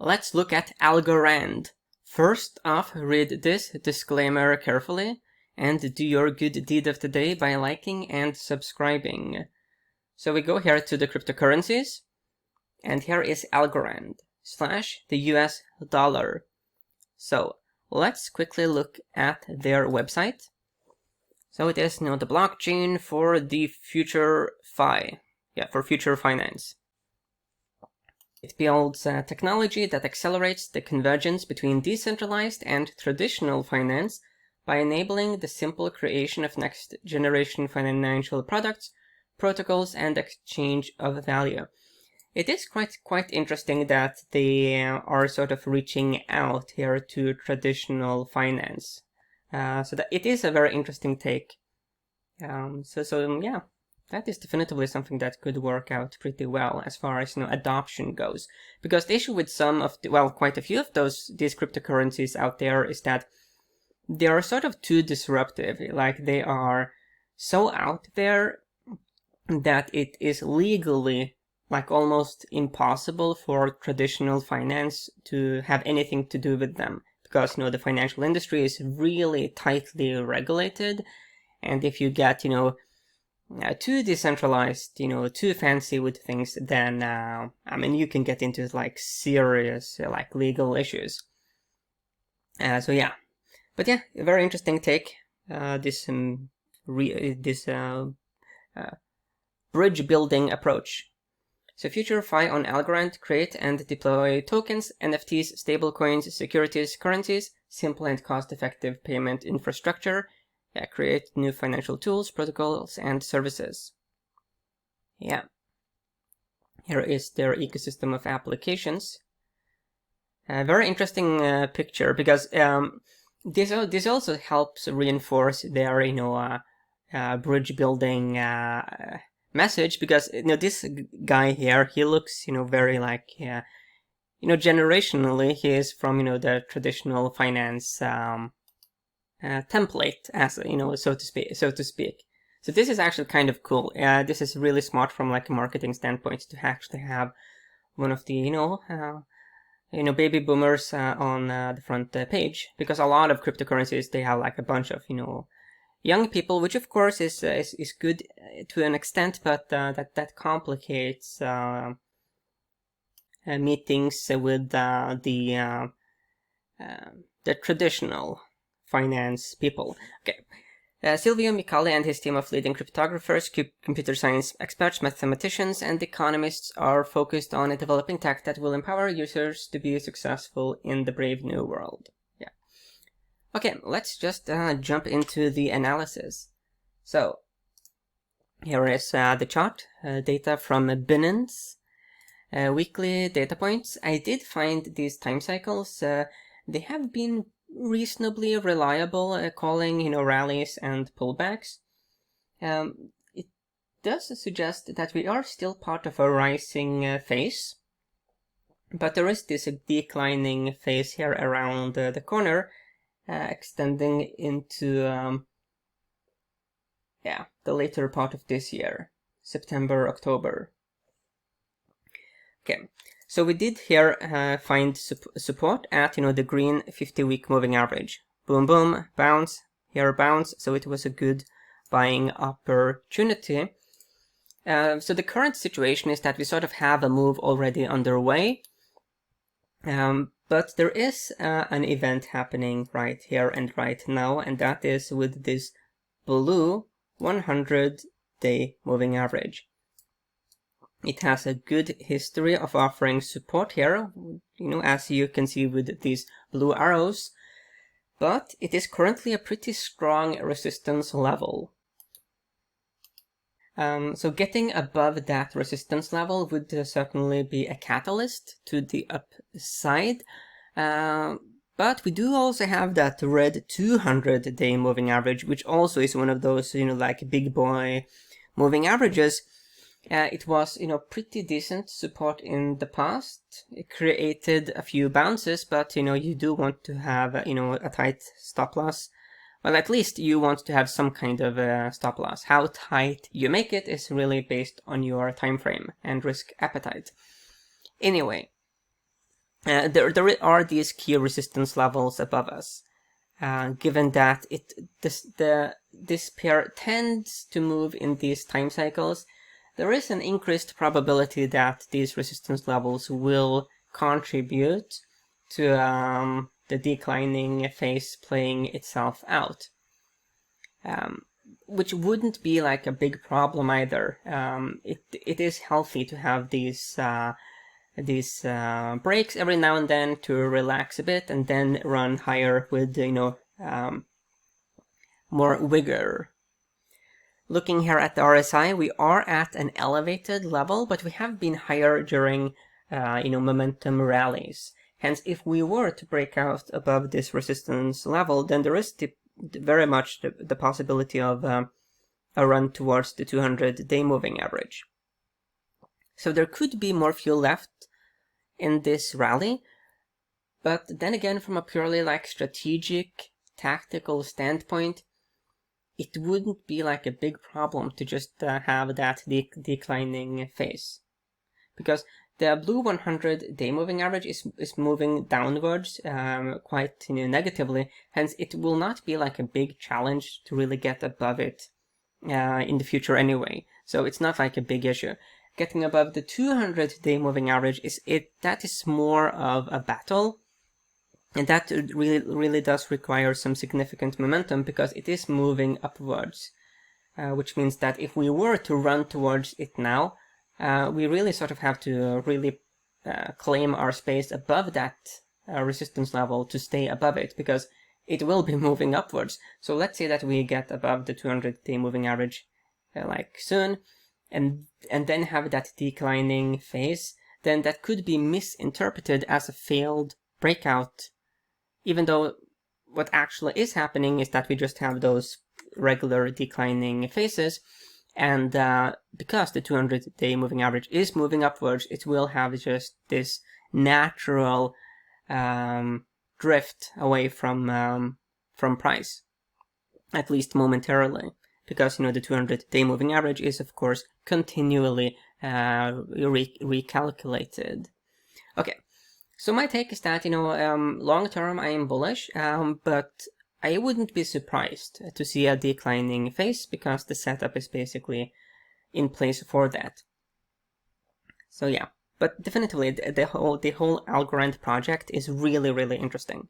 let's look at Algorand. First off, read this disclaimer carefully and do your good deed of the day by liking and subscribing. So we go here to the cryptocurrencies, and here is Algorand / the US dollar. So let's quickly look at their website. So it is, the blockchain for the future for future finance. It builds technology that accelerates the convergence between decentralized and traditional finance by enabling the simple creation of next-generation financial products, protocols, and exchange of value. It is quite interesting that they are sort of reaching out here to traditional finance. So that it is a very interesting take. Yeah. That is definitively something that could work out pretty well as far as adoption goes. Because the issue with quite a few of these cryptocurrencies out there is that they are sort of too disruptive. Like, they are so out there that it is legally almost impossible for traditional finance to have anything to do with them. Because the financial industry is really tightly regulated, and if you get too decentralized, too fancy with things, then you can get into serious legal issues. So yeah, but yeah, a very interesting take. This bridge building approach. So FutureFi on Algorand: create and deploy tokens, NFTs, stablecoins, securities, currencies, simple and cost-effective payment infrastructure. Create new financial tools, protocols, and services. Yeah. Here is their ecosystem of applications. Very interesting picture, because this also helps reinforce their bridge building message, because this guy here, he looks very generationally he is from the traditional finance template, as so to speak. So this is actually kind of cool. This is really smart from a marketing standpoint to actually have one of the baby boomers on the front page, because a lot of cryptocurrencies, they have a bunch of young people, which of course is good to an extent, but that complicates meetings with the traditional finance people. Okay. Silvio Micali and his team of leading cryptographers, computer science experts, mathematicians, and economists are focused on developing tech that will empower users to be successful in the brave new world. Yeah. Okay, let's just jump into the analysis. So, here is the chart, data from Binance, weekly data points. I did find these time cycles. They have been reasonably reliable, calling rallies and pullbacks. It does suggest that we are still part of a rising phase, but there is this declining phase here around the corner, extending into the later part of this year, September, October. Okay. So we did here find support at the green 50-week moving average. Boom, boom, bounce, here bounce. So it was a good buying opportunity. So the current situation is that we sort of have a move already underway. But there is an event happening right here and right now, and that is with this blue 100-day moving average. It has a good history of offering support here, as you can see with these blue arrows, but it is currently a pretty strong resistance level. So getting above that resistance level would certainly be a catalyst to the upside, but we do also have that red 200-day moving average, which also is one of those, big boy moving averages. It was, pretty decent support in the past. It created a few bounces, but, you do want to have, a tight stop loss. Well, at least you want to have some kind of stop loss. How tight you make it is really based on your time frame and risk appetite. Anyway, there are these key resistance levels above us. Given that this pair tends to move in these time cycles, there is an increased probability that these resistance levels will contribute to the declining phase playing itself out, which wouldn't be like a big problem either. It is healthy to have these breaks every now and then to relax a bit and then run higher with, more vigor. Looking here at the RSI, we are at an elevated level, but we have been higher during, momentum rallies. Hence, if we were to break out above this resistance level, then there is very much the possibility of a run towards the 200-day moving average. So there could be more fuel left in this rally, but then again, from a purely like strategic, tactical standpoint, it wouldn't be like a big problem to just have that declining phase, because the blue 100-day moving average is moving downwards quite negatively. Hence, it will not be like a big challenge to really get above it in the future anyway. So it's not like a big issue. Getting above the 200-day moving average that is more of a battle, and that really does require some significant momentum because it is moving upwards, which means that if we were to run towards it now, we really sort of have to really claim our space above that resistance level to stay above it, because it will be moving upwards. So let's say that we get above the 200-day moving average like soon, and then have that declining phase, then that could be misinterpreted as a failed breakout, even though what actually is happening is that we just have those regular declining phases, and because the 200-day moving average is moving upwards, it will have just this natural drift away from price, at least momentarily. Because, the 200-day moving average is, of course, continually recalculated. Okay, so my take is that, long term I am bullish, but I wouldn't be surprised to see a declining phase because the setup is basically in place for that. So yeah, but definitely the whole Algorand project is really, really interesting.